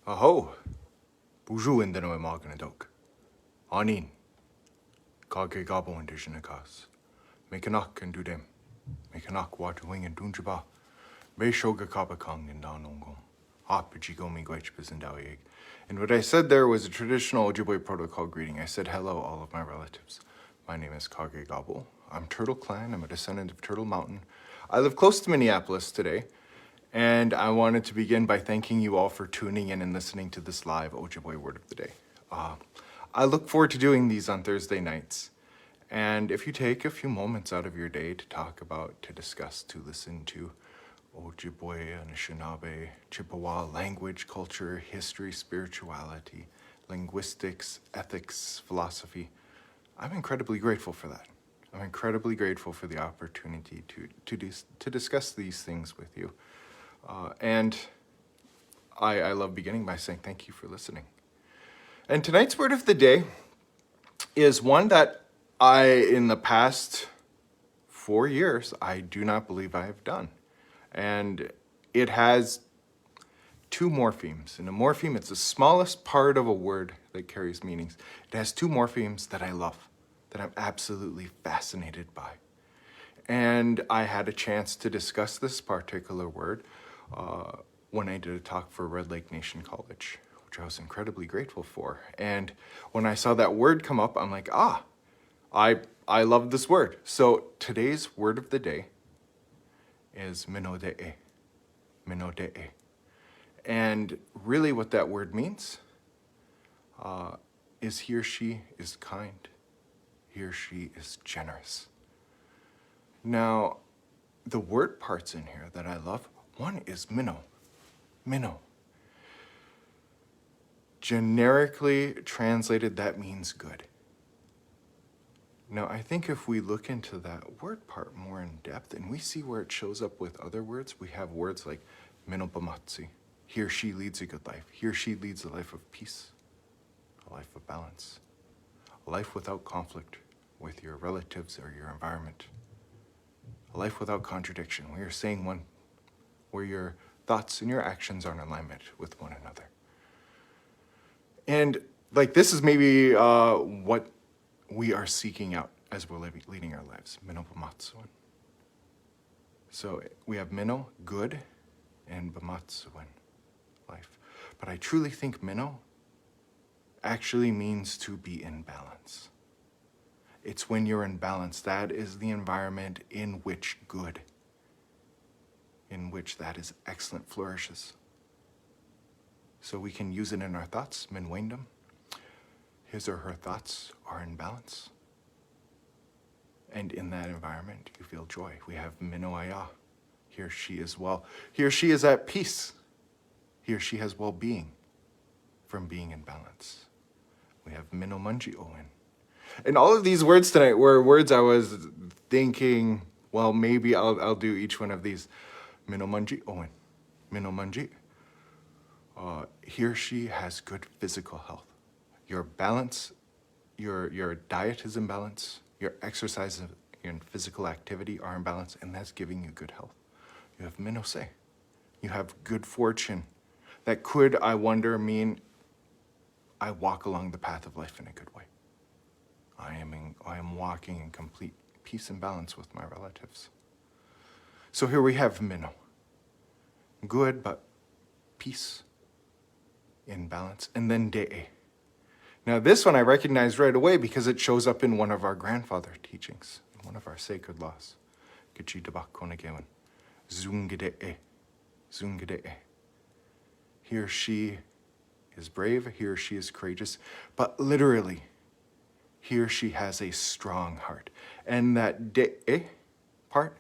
Aho, buju indano e maganadok. Anin, kage gabo and dishinakas. Mekanak and dudem. Mekanak waterwing and dunjaba. Be shoga kabakang and danongom. Hapajigomi gwechpizendawig. And what I said there was a traditional Ojibwe protocol greeting. I said hello, all of my relatives. My name is Kage Gabo. I'm Turtle Clan. I'm a descendant of Turtle Mountain. I live close to Minneapolis today. And I wanted to begin by thanking you all for tuning in and listening to this live Ojibwe Word of the Day. I look forward to doing these on Thursday nights. And if you take a few moments out of your day to talk about, to discuss, to listen to Ojibwe, Anishinaabe, Chippewa, language, culture, history, spirituality, linguistics, ethics, philosophy, I'm incredibly grateful for that. I'm incredibly grateful for the opportunity to discuss these things with you. And I love beginning by saying thank you for listening. And tonight's word of the day is one that in the past 4 years, I do not believe I have done. And it has two morphemes. And a morpheme, it's the smallest part of a word that carries meanings. It has two morphemes that I love, that I'm absolutely fascinated by. And I had a chance to discuss this particular word when I did a talk for Red Lake Nation College, which I was incredibly grateful for. And when I saw that word come up, I'm like, I love this word. So today's word of the day is Mino-de'e. Mino-de'e. And really what that word means is he or she is kind. He or she is generous. Now, the word parts in here that I love, one is minnow. Minnow. Generically translated, that means good. Now, I think if we look into that word part more in depth and we see where it shows up with other words, we have words like minobamatsi. He or she leads a good life. He or she leads a life of peace, a life of balance, a life without conflict with your relatives or your environment, a life without contradiction, where you're saying one, where your thoughts and your actions are in alignment with one another. And like this is maybe what we are seeking out as we're leading our lives. Mino Bamatsuan. So we have Mino, good, and Bamatsuan, life. But I truly think Mino actually means to be in balance. It's when you're in balance. That is the environment in which good, in which that is excellent, flourishes. So we can use it in our thoughts, Min Wyndham. His or her thoughts are in balance. And in that environment, you feel joy. We have Mino-de'e. He or she is well. He or she is at peace. He or she has well-being from being in balance. We have Mino-de'e. And all of these words tonight were words I was thinking, well, maybe I'll do each one of these. Mino-de'e. Mino-de'e. He or she has good physical health. Your balance, your diet is in balance, your exercise and physical activity are in balance, and that's giving you good health. You have Mino-de'e. You have good fortune. That could, I wonder, mean I walk along the path of life in a good way. I am walking in complete peace and balance with my relatives. So here we have Mino. Good, but peace, in balance. And then de'e. Now this one I recognized right away because it shows up in one of our grandfather teachings, one of our sacred laws. Gichi dabak konegewan. Zungede'e. Zungede'e. He or she is brave, he or she is courageous, but literally, he or she has a strong heart. And that de'e part,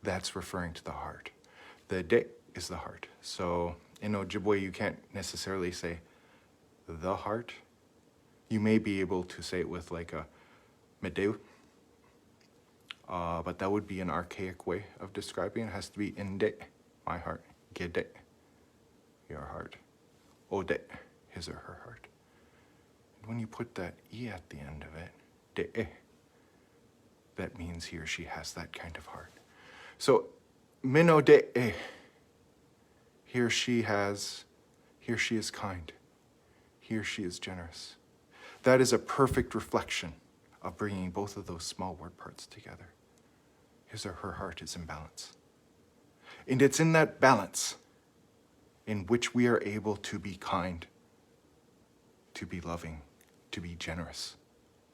that's referring to the heart. The de is the heart. So in Ojibwe, you can't necessarily say the heart. You may be able to say it with like a medeu, but that would be an archaic way of describing it. It has to be inde, my heart, gede, your heart, ode, his or her heart. And when you put that e at the end of it, de'e, that means he or she has that kind of heart. So Mino-de'e, he or Here she is kind. Here she is generous. That is a perfect reflection of bringing both of those small word parts together. Her heart is in balance. And it's in that balance in which we are able to be kind, to be loving, to be generous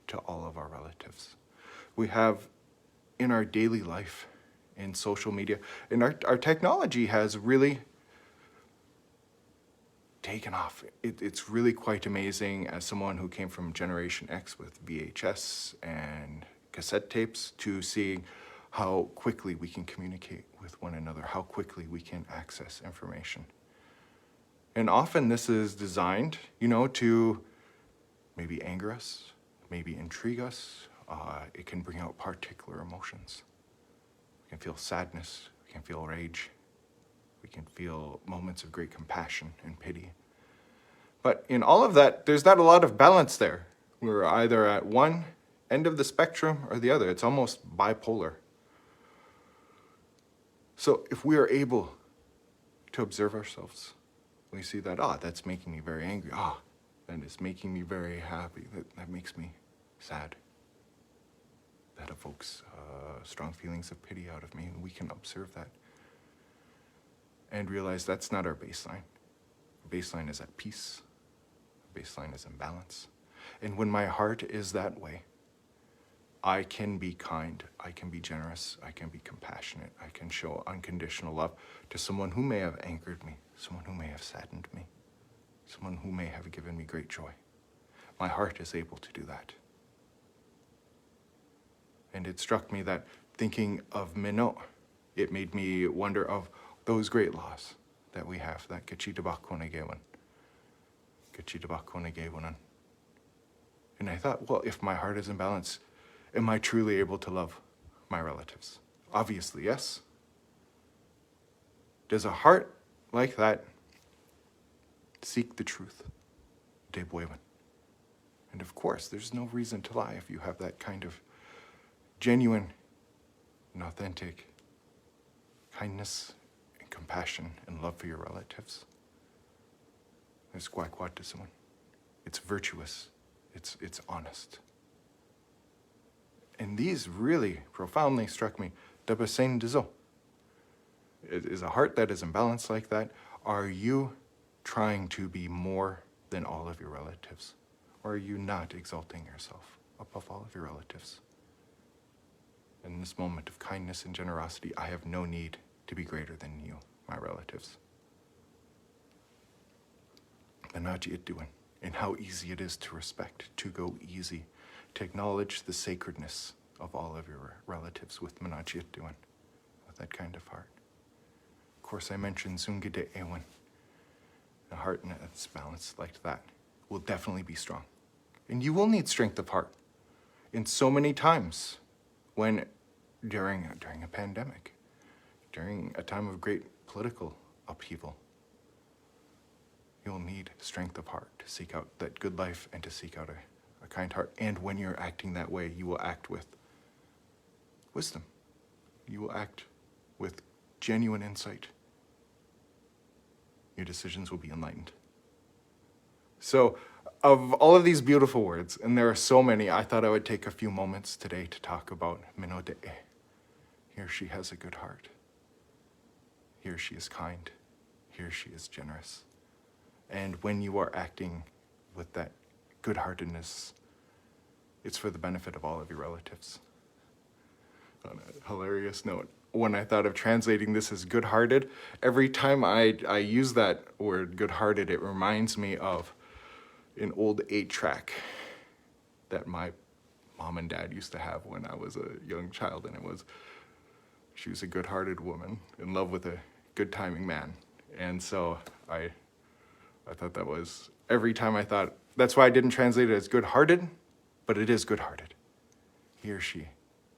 to all of our relatives. We have in our daily life, in social media, and our technology has really taken off. It's really quite amazing as someone who came from Generation X with VHS and cassette tapes to seeing how quickly we can communicate with one another, how quickly we can access information. And often this is designed, to maybe anger us, maybe intrigue us. It can bring out particular emotions. We can feel sadness, we can feel rage, we can feel moments of great compassion and pity. But in all of that, there's not a lot of balance there. We're either at one end of the spectrum or the other. It's almost bipolar. So if we are able to observe ourselves, we see that, that's making me very angry. That is making me very happy. That makes me sad. That evokes strong feelings of pity out of me, and we can observe that and realize that's not our baseline. Baseline is at peace. Baseline is in balance. And when my heart is that way, I can be kind, I can be generous, I can be compassionate, I can show unconditional love to someone who may have angered me, someone who may have saddened me, someone who may have given me great joy. My heart is able to do that. And it struck me that thinking of Mino, it made me wonder of those great laws that we have, that Gachitabakonegewan. And I thought, well, if my heart is in balance, am I truly able to love my relatives? Obviously, yes. Does a heart like that seek the truth? And of course, there's no reason to lie if you have that kind of genuine and authentic kindness and compassion and love for your relatives. It's someone. It's virtuous. It's honest. And these really profoundly struck me. Dabasen dizo. Is a heart that is in balance like that. Are you trying to be more than all of your relatives? Or are you not exalting yourself above all of your relatives? In this moment of kindness and generosity, I have no need to be greater than you, my relatives. And how easy it is to respect, to go easy, to acknowledge the sacredness of all of your relatives with that kind of heart. Of course, I mentioned Mino-de'e. A heart that's balanced like that will definitely be strong. And you will need strength of heart in so many times when during a pandemic, during a time of great political upheaval, you'll need strength of heart to seek out that good life and to seek out a kind heart. And when you're acting that way, you will act with wisdom. You will act with genuine insight. Your decisions will be enlightened. So, of all of these beautiful words, and there are so many, I thought I would take a few moments today to talk about Mino-de'e. Here she has a good heart. Here she is kind. Here she is generous. And when you are acting with that good-heartedness, it's for the benefit of all of your relatives. On a hilarious note, when I thought of translating this as good-hearted, every time I use that word good-hearted, it reminds me of an old 8-track that my mom and dad used to have when I was a young child, and she was a good-hearted woman in love with a good-timing man. And so I thought that was, every time I thought, that's why I didn't translate it as good-hearted, but it is good-hearted. Here she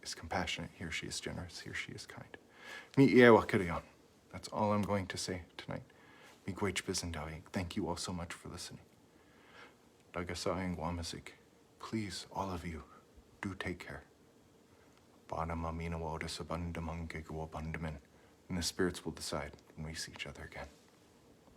is compassionate, here she is generous, here she is kind. That's all I'm going to say tonight. Thank you all so much for listening. Please, all of you, do take care. And the spirits will decide when we see each other again.